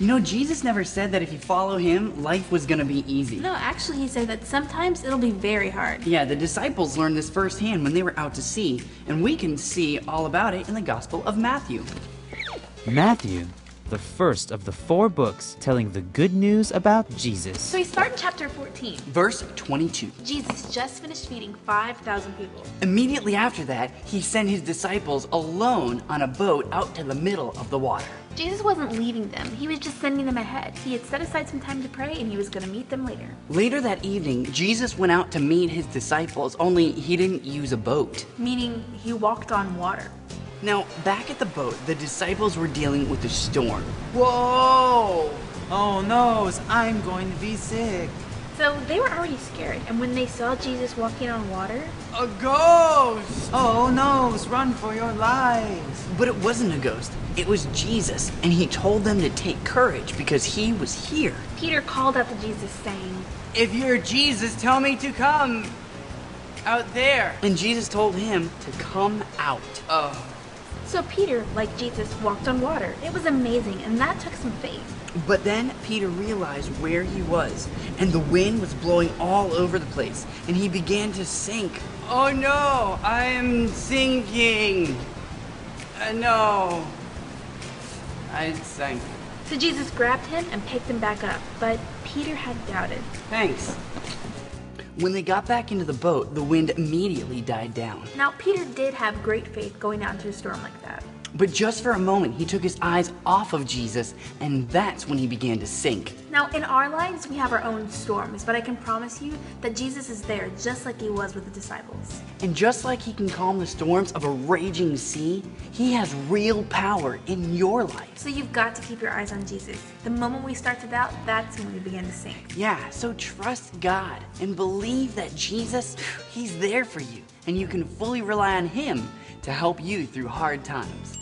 You know, Jesus never said that if you follow him, life was gonna be easy. No, actually he said that sometimes it'll be very hard. Yeah, the disciples learned this firsthand when they were out to sea, and we can see all about it in the Gospel of Matthew. Matthew, the first of the 4 books telling the good news about Jesus. So we start in chapter 14. Verse 22. Jesus just finished feeding 5,000 people. Immediately after that, he sent his disciples alone on a boat out to the middle of the water. Jesus wasn't leaving them, he was just sending them ahead. He had set aside some time to pray and he was going to meet them later. Later that evening, Jesus went out to meet his disciples, only he didn't use a boat. Meaning he walked on water. Now, back at the boat, the disciples were dealing with a storm. Whoa! Oh no, I'm going to be sick. So they were already scared, and when they saw Jesus walking on water, A ghost! Oh no, run for your lives. But it wasn't a ghost. It was Jesus, and he told them to take courage because he was here. Peter called out to Jesus saying, If you're Jesus, tell me to come out there. And Jesus told him to come out. So Peter, like Jesus, walked on water. It was amazing, and that took some faith. But then Peter realized where he was, and the wind was blowing all over the place, and he began to sink. Oh no, I am sinking. No. I sank. So Jesus grabbed him and picked him back up, but Peter had doubted. Thanks. When they got back into the boat, the wind immediately died down. Now, Peter did have great faith going out into a storm like that. But just for a moment, he took his eyes off of Jesus, and that's when he began to sink. Now, in our lives, we have our own storms, but I can promise you that Jesus is there just like he was with the disciples. And just like he can calm the storms of a raging sea, he has real power in your life. So you've got to keep your eyes on Jesus. The moment we start to doubt, that's when we begin to sink. Yeah, so trust God and believe that Jesus, he's there for you, and you can fully rely on him to help you through hard times.